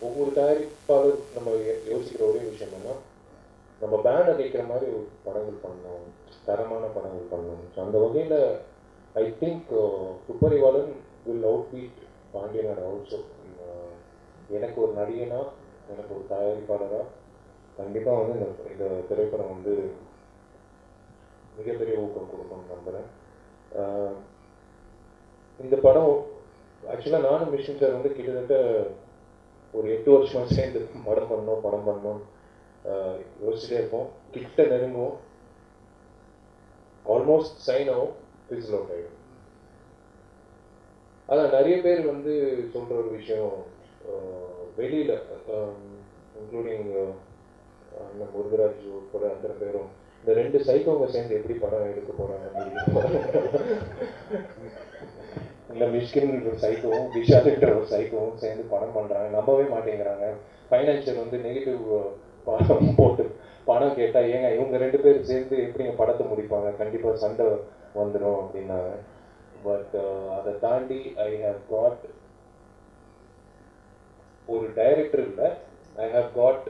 ஒவ்வொரு தயாரிப்பாளர் நம்ம யோசிக்கிற ஒரே விஷயம் என்னன்னா, நம்ம பேனை கேட்குற மாதிரி ஒரு படங்கள் பண்ணணும், தரமான படங்கள் பண்ணணும். ஸோ அந்த வகையில் I think Thupparivaalan will outbeat Pandiyanar also. எனக்கு ஒரு நடிகனா, எனக்கு ஒரு தயாரிப்பாளராக கண்டிப்பாக வந்து இந்த திரைப்படம் வந்து மிகப்பெரிய ஊக்கம் கொடுக்கணும்னு நம்புகிறேன். இந்த படம் ஆக்சுவலாக நானும் மிஷன் சார் வந்து கிட்டத்தட்ட ஒரு 8 வருஷமாக சேர்ந்து படம் பண்ணணும் யோசிச்சுட்டே இருப்போம். கிட்ட நெருங்குவோம், ஆல்மோஸ்ட் சைன் ஆகும், ஃபிசில் அவுட் ஆகிடும். அதான் நிறைய பேர் வந்து சொல்கிற ஒரு விஷயம், வெளியில் இன்க்ளூடிங் அண்ணன் முருகராஜ் கூட அத்தனை பேரும் இந்த 2 சைக்கோங்க சேர்ந்து எப்படி படம் எடுக்க போகிறாங்க, இல்லை மிஷ்கின் ஒரு சைக்கோவும் விஷாலுன்ற ஒரு சைக்கோவும் சேர்ந்து படம் பண்ணுறாங்க, நம்பவே மாட்டேங்கிறாங்க. ஃபைனான்சியல் வந்து நெகட்டிவ் படம் போட்டு படம் கேட்டால் ஏங்க இவங்க 2 பேரும் சேர்ந்து எப்படிங்க படத்தை முடிப்பாங்க, கண்டிப்பாக சண்டை வந்துடும் அப்படின்னாங்க. பட் அதை தாண்டி ஐ ஹவ் காட் ஒரு டைரக்டர் இல்லை, ஐ ஹவ் காட்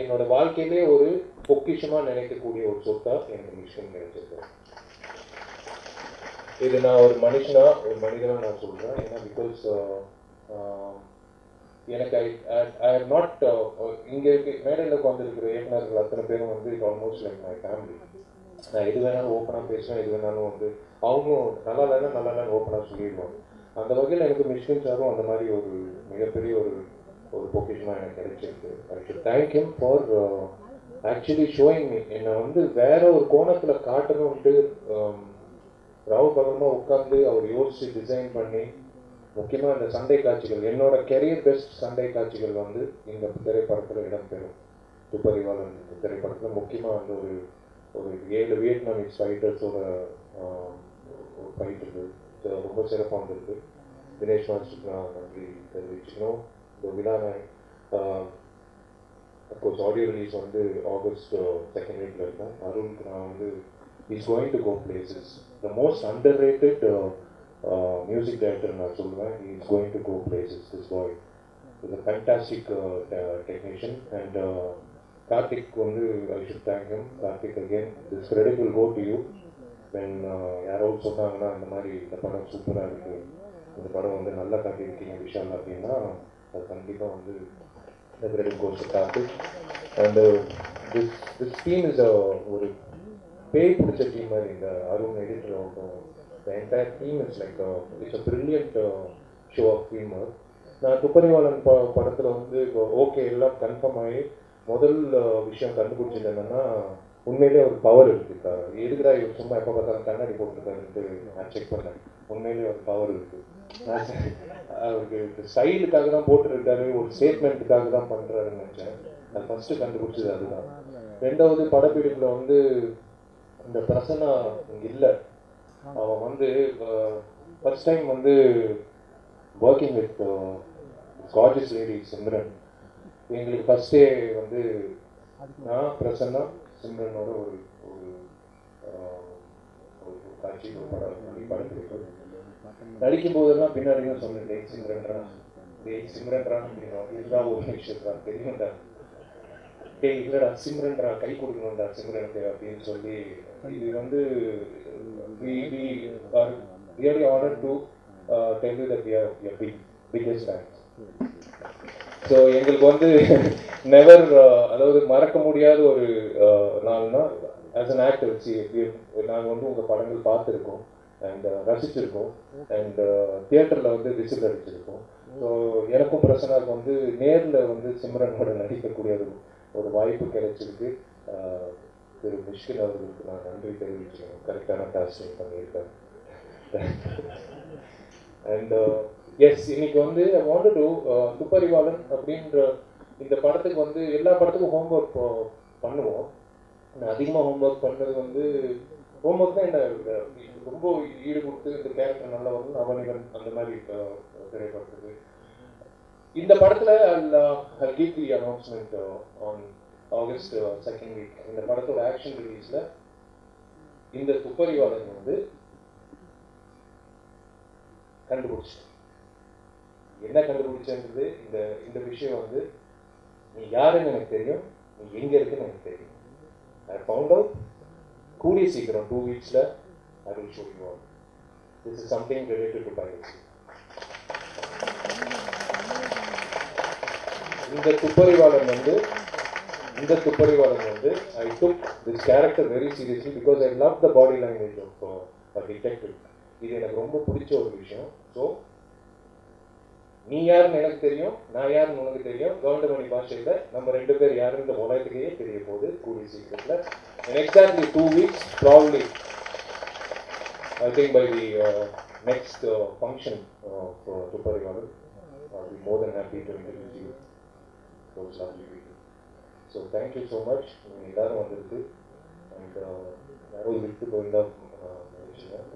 என்னோட வாழ்க்கையிலே ஒரு பொக்கிஷமாக நினைக்கக்கூடிய ஒரு சொத்தா எனக்கு மிஷ்கின் நினைச்சிருக்கேன். இது நான் ஒரு மனிதனாக நான் சொல்கிறேன். ஏன்னா பிகாஸ் எனக்கு ஐ ஹவ் நாட் இங்கே மேடையில் உட்காந்துருக்கிற இயக்குநர்கள் அத்தனை பேரும் வந்து it almost like my family. நான் எது வேணாலும் ஓப்பனாக பேசுவேன், எது வேணாலும் வந்து அவங்களும் நல்லா இல்லைன்னு ஓப்பனாக சொல்லிடுவாங்க. அந்த வகையில் எனக்கு மிஷ்கின் சாரும் அந்த மாதிரி ஒரு மிகப்பெரிய ஒரு பொக்கிஷமாக எனக்கு கிடைச்சிருக்கு. ஐ should thank him for actually showing me. என்னை வந்து வேற ஒரு கோணத்தில் காட்டணும்ட்டு ராவ் பகமாக உட்காந்து அவர் யோசித்து டிசைன் பண்ணி, முக்கியமாக இந்த சண்டை காட்சிகள், என்னோட கெரியர் பெஸ்ட் சண்டை காட்சிகள் வந்து இந்த திரைப்படத்தில் இடம்பெறும். துப்பறிவாளன் இந்த திரைப்படத்தில் முக்கியமாக வந்து ஒரு 7 வியட்நாமீஸ் ஃபைட்டர்ஸோட ஒரு ஃபைட் இருக்குது, ரொம்ப சிறப்பாக வந்திருக்கு. தினேஷ் மாஸ்டருக்கு நான் நன்றி தெரிவிச்சுக்கணும். இந்த விழாவை அஃப்கோர்ஸ் ஆடியோ ரிலீஸ் வந்து ஆகஸ்ட் 2nd வீக்கில் இருக்கும். அருணுக்கு நான் வந்து is going to go places, the most underrated music director நான் சொல்லுவேன். He is going to go places, this boy is a fantastic technician. And Karthik வந்து I should thank him. Karthik again this credit will go to you. When யாராவது சொன்னாங்கன்னா இந்த மாதிரி இந்த படம் சூப்பராக இருக்குது, இந்த படம் வந்து நல்லா காட்டியிருக்கீங்க விஷால் அப்படின்னா, அது கண்டிப்பாக வந்து இந்த credit goes to Karthik. And this team is ஒரு பேய் பிடிச்ச டீம் மாதிரி. இந்த அருண் எடிட்டர் ஆகட்டும், the entire team is like it's a brilliant show of team work. நான் துப்பறிவாளன் படத்தில் வந்து ஓகே எல்லாம் கன்ஃபார்ம் ஆகி முதல் விஷயம் கண்டுபிடிச்சது என்னென்னா, உண்மையிலே ஒரு பவர் இருக்குது. எதுக்குடா இவர் சும்மா எப்போ பார்த்தாலும் கண்ணாடி போட்டுருக்காருன்ட்டு நான் செக் பண்ணேன். உண்மையிலே ஒரு பவர் இருக்குது. அவருக்கு ஸ்டைலுக்காக தான் போட்டுருக்காரு, ஒரு ஸ்டேட்மெண்ட்டுக்காக தான் பண்ணுறாருன்னு நினச்சேன். அது ஃபஸ்ட்டு கண்டுபிடிச்சது அதுதான். ரெண்டாவது படப்பிடிப்பில் வந்து இந்த பிரசன்னா இங்கே இல்லை. அவன் வந்து ஃபர்ஸ்ட் டைம் வந்து working with gorgeous lady Simran. எங்களுக்கு ஃபர்ஸ்டே வந்து நான் பிரசன்னா சிம்ரனோட ஒரு காட்சி படப்பிடிப்பு நடிக்கும் போதெல்லாம் பின்னாடி தான் சொன்னேன், டேய் சிம்ரன்ரா அப்படின்னா, இதுதான் ஒரு விஷயத்தா தெரியும்டா, டேய் இல்லைடா சிம்ரன்ரா, கை கொடுக்கணும்டா சிம்ரனுக்கு அப்படின்னு சொல்லி. இது வந்து we are really honored to tell you that we are your biggest fans. So எங்களுக்கு வந்து நெவர் அதாவது மறக்க முடியாத ஒரு நாள்னா ஆஸ் அன் ஆக்டர் நாங்கள் வந்து உங்கள் படங்கள் பார்த்துருக்கோம் அண்ட் ரசிச்சிருக்கோம் அண்ட் தியேட்டரில் வந்து விசில் அடிச்சிருக்கோம். ஸோ எனக்கும் பிரசனாவுக்கு வந்து நேரில் வந்து சிம்ரனோட நடிக்கக்கூடிய ஒரு வாய்ப்பு கிடைச்சிருக்கு. திரு மிஷ்கின் அவர்களுக்கு நான் நன்றி தெரிவிச்சுக்கணும், கரெக்டான காஸ்டிங் பண்ணியிருக்கேன். அண்ட் எஸ், இன்னைக்கு வந்து ஐ வாண்ட் டு துப்பறிவாளன் அப்படின்ற இந்த படத்துக்கு வந்து எல்லா படத்துக்கும் ஹோம்ஒர்க் பண்ணுவோம். நான் அதிகமாக ஹோம்ஒர்க் பண்ணது வந்து ஹோம்ஒர்க் தான் என்ன ரொம்ப ஈடு கொடுத்து இந்த கேரக்டர் நல்லா வரணும், அவனிகன் அந்த மாதிரி திரைப்படத்துக்கு. இந்த படத்தில் I'll give the announcement on August 2nd week. இந்த படத்தோட ஆக்ஷன் ரிலீஸில் இந்த துப்பறிவாளன் வந்து கண்டுபிடிச்சேன். என்ன கண்டுபிடிச்சது இந்த இந்த விஷயம் வந்து நீ யாருன்னு எனக்கு தெரியும், நீ எங்கே இருக்குன்னு எனக்கு தெரியும். ஐ ஃபவுண்ட் அவுட் கூடிய சீக்கிரம் 2 வீக்ஸில் I will show you all. This is something related to piracy. இந்த துப்பறிவாளன் வந்து I took this character very seriously because I love the body language of detective. இது எனக்கு ரொம்ப பிடிச்ச ஒரு விஷயம். ஸோ நீ யாருன்னு எனக்கு தெரியும், நான் யாருன்னு உனக்கு தெரியும். கவுண்டமணி பாஷையில் நம்ம 2 பேர் யாருன்னு இந்த உலகத்துக்கே தெரிய போகுது கூடிய சீக்கிரத்தில். In exactly 2 weeks, probably, I think by the next function of Tuparivalan, I'll be more than happy to introduce you those lovely people. So thank you so much. எல்லாரும் வந்திருக்கு. And I was with the Govinda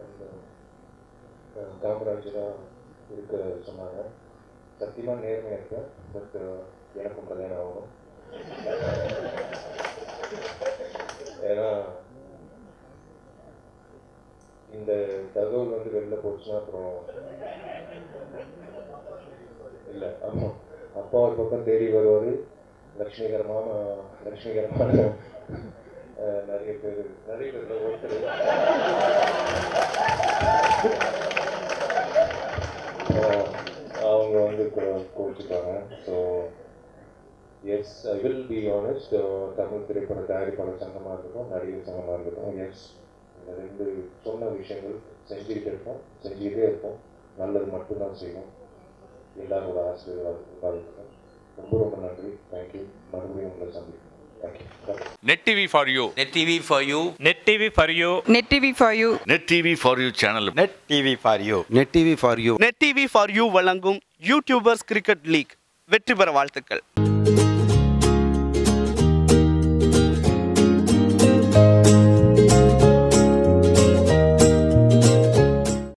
and காமராஜரா இருக்க சொன்னாங்க. சத்தியமாக நேர்மையாக இருக்கேன். But எனக்கும் கல்யாணம் ஆகணும். ஏன்னா இந்த தகவல் வந்து வெளில போச்சுன்னா அப்புறம் இல்லை. ஆமாம், அப்பா ஒரு பக்கம் தேடி வருவார். லக்ஷ்மிகரமான நிறைய பேர் ஒருத்தர் அவங்க வந்து கோச்சிட்டாங்க. So yes, I will be honest. Tamil திரைப்பட தயாரிப்பாளர் சங்கமாக இருக்கட்டும், நடிகர் சங்கமாக இருக்கட்டும், எஸ், இந்த 2 சொன்ன விஷயங்கள் செஞ்சுக்கிட்டே இருப்போம். நல்லது மட்டும்தான் செய்வோம். எல்லாரோட ஆசீர்வாதம். ரொம்ப ரொம்ப நன்றி. தேங்க்யூ. மறுபடியும் உங்களை சந்திப்போம். Thank you. Net TV for you. Net TV for you. Net TV for you. Net TV for you. Net TV for you channel. Net TV for you. Net TV for you. Net TV for you வழங்கும் YouTubers cricket league வெற்றி பெற வாழ்த்துக்கள்.